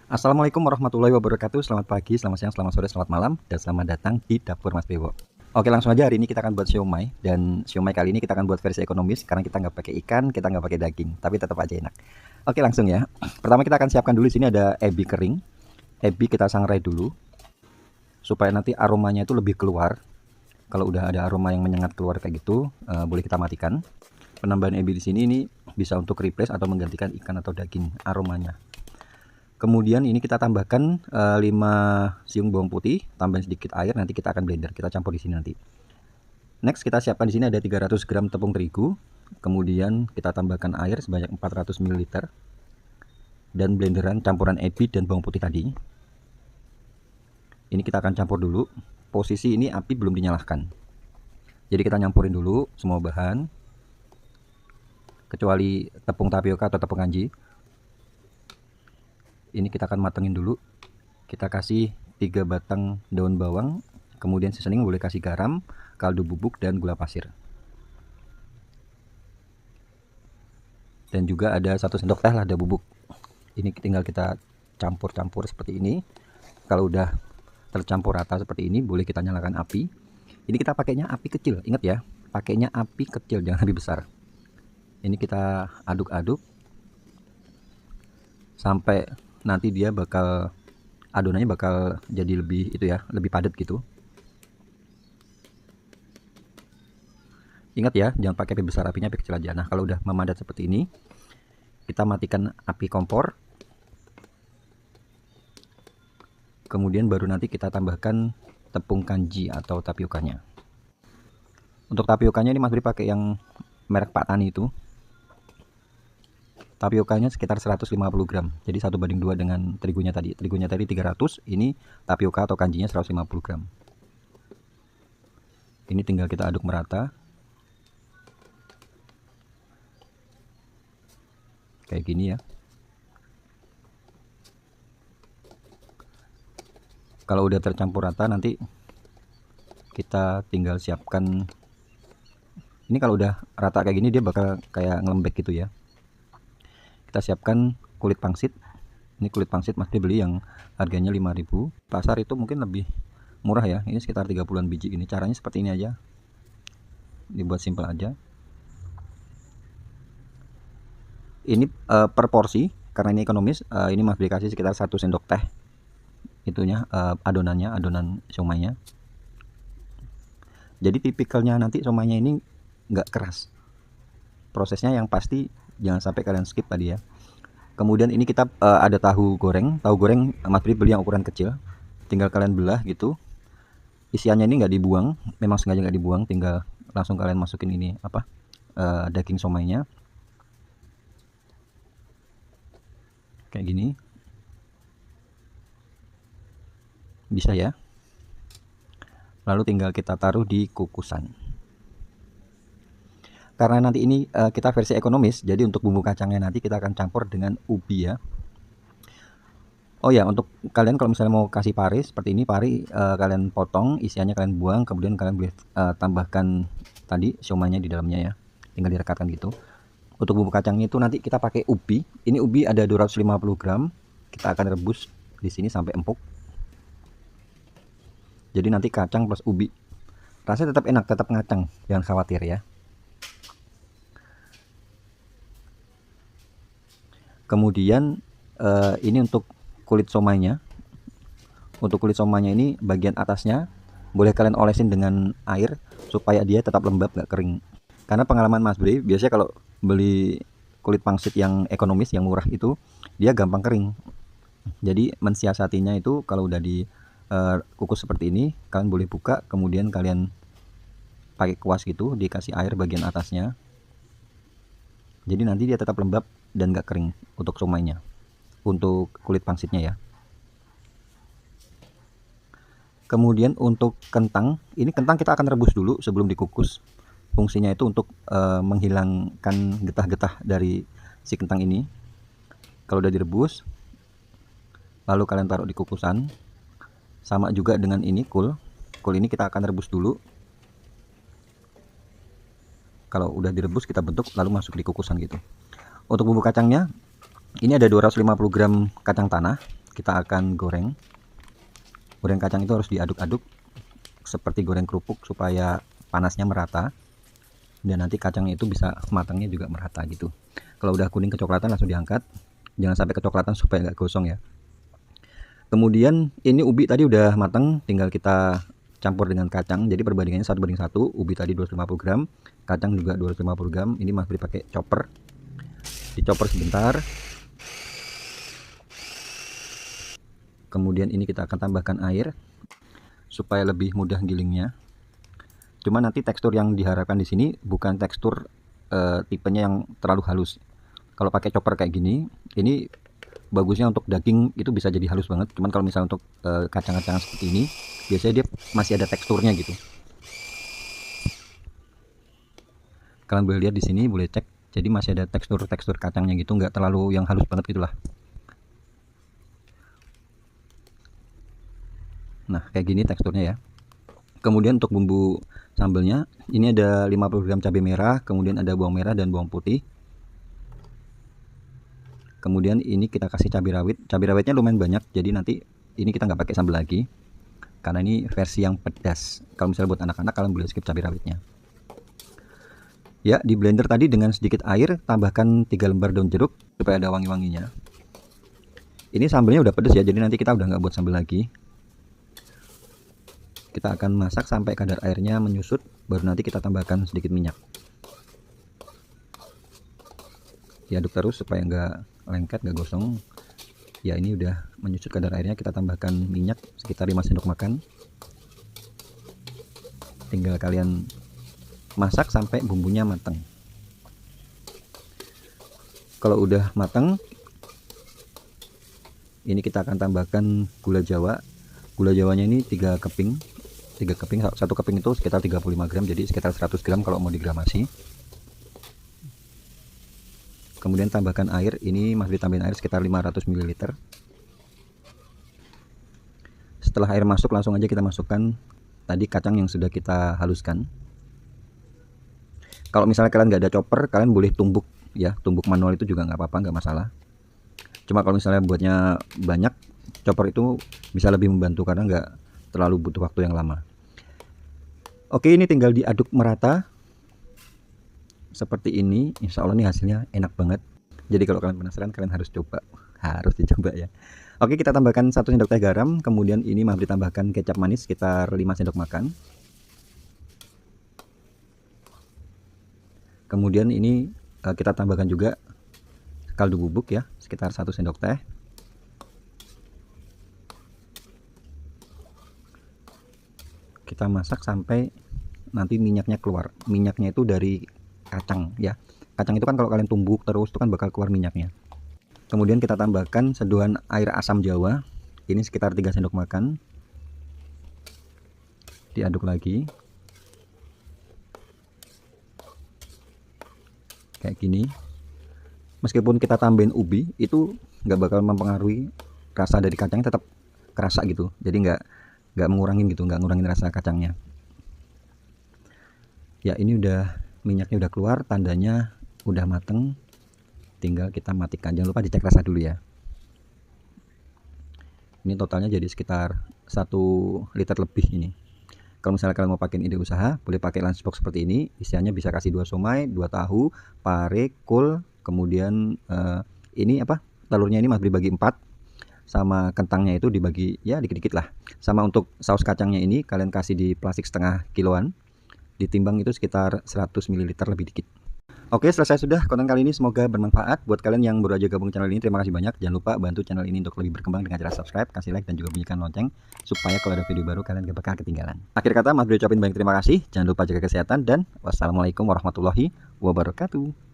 Assalamualaikum warahmatullahi wabarakatuh. Selamat pagi, selamat siang, selamat sore, selamat malam, dan selamat datang di Dapur Mas Bewo. Oke, langsung aja. Hari ini kita akan buat siomay, dan siomay kali ini kita akan buat versi ekonomis karena kita nggak pakai ikan, kita nggak pakai daging, tapi tetap aja enak. Oke, langsung ya. Pertama kita akan siapkan dulu. Di sini ada ebi kering. Ebi kita sangrai dulu supaya nanti aromanya itu lebih keluar. Kalau udah ada aroma yang menyengat keluar kayak gitu, boleh kita matikan. Penambahan ebi di sini ini bisa untuk replace atau menggantikan ikan atau daging aromanya. Kemudian ini kita tambahkan 5 siung bawang putih, tambahin sedikit air, nanti kita akan blender, kita campur di sini nanti. Next kita siapkan di sini ada 300 gram tepung terigu, kemudian kita tambahkan air sebanyak 400 ml dan blenderan campuran ebi dan bawang putih tadi. Ini kita akan campur dulu. Posisi ini api belum dinyalakan. Jadi kita nyampurin dulu semua bahan, kecuali tepung tapioka atau tepung kanji. Ini kita akan matengin dulu. Kita kasih 3 batang daun bawang, kemudian seasoning boleh kasih garam, kaldu bubuk, dan gula pasir. Dan juga ada 1 sendok teh lada bubuk. Ini tinggal kita campur-campur seperti ini. Kalau udah tercampur rata seperti ini, boleh kita nyalakan api. Ini kita pakainya api kecil, ingat ya, pakainya api kecil, jangan api besar. Ini kita aduk-aduk sampai nanti dia bakal, adonannya bakal jadi lebih itu ya, lebih padat gitu. Ingat ya, jangan pakai api besar, apinya api kecil aja. Nah, kalau udah memadat seperti ini, kita matikan api kompor. Kemudian baru nanti kita tambahkan tepung kanji atau tapiokanya. Untuk tapiokanya ini Mas Bri pakai yang merek Pak Tani itu. Tapiokanya sekitar 150 gram. Jadi 1:2 dengan terigunya tadi. Terigunya tadi 300, ini tapioka atau kanjinya 150 gram. Ini tinggal kita aduk merata. Kayak gini ya. Kalau udah tercampur rata, nanti kita tinggal siapkan. Ini kalau udah rata kayak gini dia bakal kayak ngelembek gitu ya. Kita siapkan kulit pangsit. Ini kulit pangsit Mas beli yang harganya 5.000. Pasar itu mungkin lebih murah ya. Ini sekitar 30-an biji ini. Caranya seperti ini aja. Dibuat simple aja. Ini per porsi karena ini ekonomis. Ini Mas beli kasih sekitar 1 sendok teh. Itunya adonannya, adonan siomaynya. Jadi tipikalnya nanti siomaynya ini nggak keras. Prosesnya yang pasti jangan sampai kalian skip tadi ya. Kemudian ini kita ada tahu goreng. Tahu goreng Mas beli yang ukuran kecil. Tinggal kalian belah gitu. Isiannya ini nggak dibuang, memang sengaja nggak dibuang. Tinggal langsung kalian masukin ini apa daging siomaynya. Kayak gini. Bisa ya. Lalu tinggal kita taruh di kukusan. Karena nanti ini kita versi ekonomis, jadi untuk bumbu kacangnya nanti kita akan campur dengan ubi ya. Oh ya, untuk kalian kalau misalnya mau kasih pari seperti ini, pari kalian potong, isiannya kalian buang, kemudian kalian boleh tambahkan tadi siomaynya di dalamnya ya. Tinggal direkatkan gitu. Untuk bumbu kacangnya itu nanti kita pakai ubi. Ini ubi ada 250 gram. Kita akan rebus di sini sampai empuk. Jadi nanti kacang plus ubi. Rasanya tetap enak, tetap ngacang, jangan khawatir ya. Kemudian ini untuk kulit siomaynya. Untuk kulit siomaynya ini bagian atasnya boleh kalian olesin dengan air supaya dia tetap lembab, nggak kering. Karena pengalaman Mas Bri, biasanya kalau beli kulit pangsit yang ekonomis, yang murah itu dia gampang kering. Jadi mensiasatinya itu kalau udah di kukus seperti ini, kalian boleh buka, kemudian kalian pakai kuas gitu, dikasih air bagian atasnya. Jadi nanti dia tetap lembab dan gak kering untuk siomaynya, untuk kulit pangsitnya ya. Kemudian untuk kentang, ini kentang kita akan rebus dulu sebelum dikukus. Fungsinya itu untuk menghilangkan getah-getah dari si kentang ini. Kalau udah direbus, lalu kalian taruh di kukusan. Sama juga dengan ini kul ini kita akan rebus dulu. Kalau udah direbus kita bentuk lalu masuk di kukusan gitu. Untuk bumbu kacangnya ini ada 250 gram kacang tanah. kita akan goreng. Goreng kacang itu harus diaduk-aduk seperti goreng kerupuk supaya panasnya merata, dan nanti kacangnya itu bisa matangnya juga merata gitu. Kalau udah kuning kecoklatan langsung diangkat, jangan sampai kecoklatan supaya nggak gosong ya. Kemudian ini ubi tadi udah matang, tinggal kita campur dengan kacang. Jadi perbandingannya 1:1, ubi tadi 250 gram, kacang juga 250 gram. Ini Mas Bri pakai chopper, dichopper sebentar. Kemudian ini kita akan tambahkan air supaya lebih mudah gilingnya. Cuma nanti tekstur yang diharapkan di sini bukan tekstur tipenya yang terlalu halus. Kalau pakai chopper kayak gini, ini bagusnya untuk daging itu bisa jadi halus banget. Cuman kalau misalnya untuk kacang-kacangan seperti ini, biasanya dia masih ada teksturnya gitu. Kalian boleh lihat di sini, boleh cek. Jadi masih ada tekstur-tekstur kacangnya gitu, nggak terlalu yang halus banget gitulah. Nah, kayak gini teksturnya ya. Kemudian untuk bumbu sambelnya, ini ada 50 gram cabai merah, kemudian ada bawang merah dan bawang putih. Kemudian ini kita kasih cabai rawit. Cabai rawitnya lumayan banyak, jadi nanti ini kita nggak pakai sambal lagi karena ini versi yang pedas. Kalau misalnya buat anak-anak, kalian boleh skip cabai rawitnya. Ya, di blender tadi dengan sedikit air, tambahkan 3 lembar daun jeruk supaya ada wangi-wanginya. Ini sambelnya udah pedas ya, jadi nanti kita udah nggak buat sambal lagi. Kita akan masak sampai kadar airnya menyusut, baru nanti kita tambahkan sedikit minyak. Diaduk terus supaya nggak lengket, nggak gosong. Ya, ini udah menyusut kadar airnya, kita tambahkan minyak sekitar 5 sendok makan. Tinggal kalian masak sampai bumbunya matang. Kalau udah matang, ini kita akan tambahkan gula jawa. Gula jawanya ini 3 keping. 3 keping, 1 keping itu sekitar 35 gram, jadi sekitar 100 gram kalau mau digramasi. Kemudian tambahkan air, ini Mas Bri tambahin air sekitar 500 ml. Setelah air masuk, langsung aja kita masukkan tadi kacang yang sudah kita haluskan. Kalau misalnya kalian nggak ada chopper, kalian boleh tumbuk ya, tumbuk manual itu juga nggak apa-apa, nggak masalah. Cuma kalau misalnya buatnya banyak, chopper itu bisa lebih membantu karena nggak terlalu butuh waktu yang lama. Oke, ini tinggal diaduk merata seperti ini. Insya Allah nih hasilnya enak banget. Jadi kalau kalian penasaran, kalian harus coba, harus dicoba ya. Oke, kita tambahkan 1 sendok teh garam. Kemudian ini Mas Bri tambahkan kecap manis sekitar 5 sendok makan. Kemudian ini kita tambahkan juga kaldu bubuk ya, sekitar 1 sendok teh. Kita masak sampai nanti minyaknya keluar. Minyaknya itu dari kacang ya. Kacang itu kan kalau kalian tumbuk terus itu kan bakal keluar minyaknya. Kemudian kita tambahkan seduhan air asam jawa. Ini sekitar 3 sendok makan. Diaduk lagi. Kayak gini. Meskipun kita tambahin ubi, itu nggak bakal mempengaruhi rasa dari kacangnya, tetap kerasa gitu. Jadi nggak mengurangin gitu, nggak ngurangin rasa kacangnya. Ya, ini udah minyaknya udah keluar, tandanya udah mateng. Tinggal kita matikan. Jangan lupa dicek rasa dulu ya. Ini totalnya jadi sekitar 1 liter lebih ini. Kalau misalnya kalian mau pakai ide usaha, boleh pakai lunchbox seperti ini. Isiannya bisa kasih 2 somai, 2 tahu, pare, kol, kemudian ini apa? Telurnya ini Mas Bri bagi 4. Sama kentangnya itu dibagi ya dikit-dikit lah. Sama untuk saus kacangnya ini kalian kasih di plastik setengah kiloan. Ditimbang itu sekitar 100 ml lebih dikit. Oke, selesai sudah konten kali ini, semoga bermanfaat. Buat kalian yang baru aja gabung channel ini, terima kasih banyak. Jangan lupa bantu channel ini untuk lebih berkembang dengan cara subscribe, kasih like, dan juga bunyikan lonceng supaya kalau ada video baru kalian gak bakal ketinggalan. Akhir kata Mas Bri ucapin banyak terima kasih. Jangan lupa jaga kesehatan dan wassalamualaikum warahmatullahi wabarakatuh.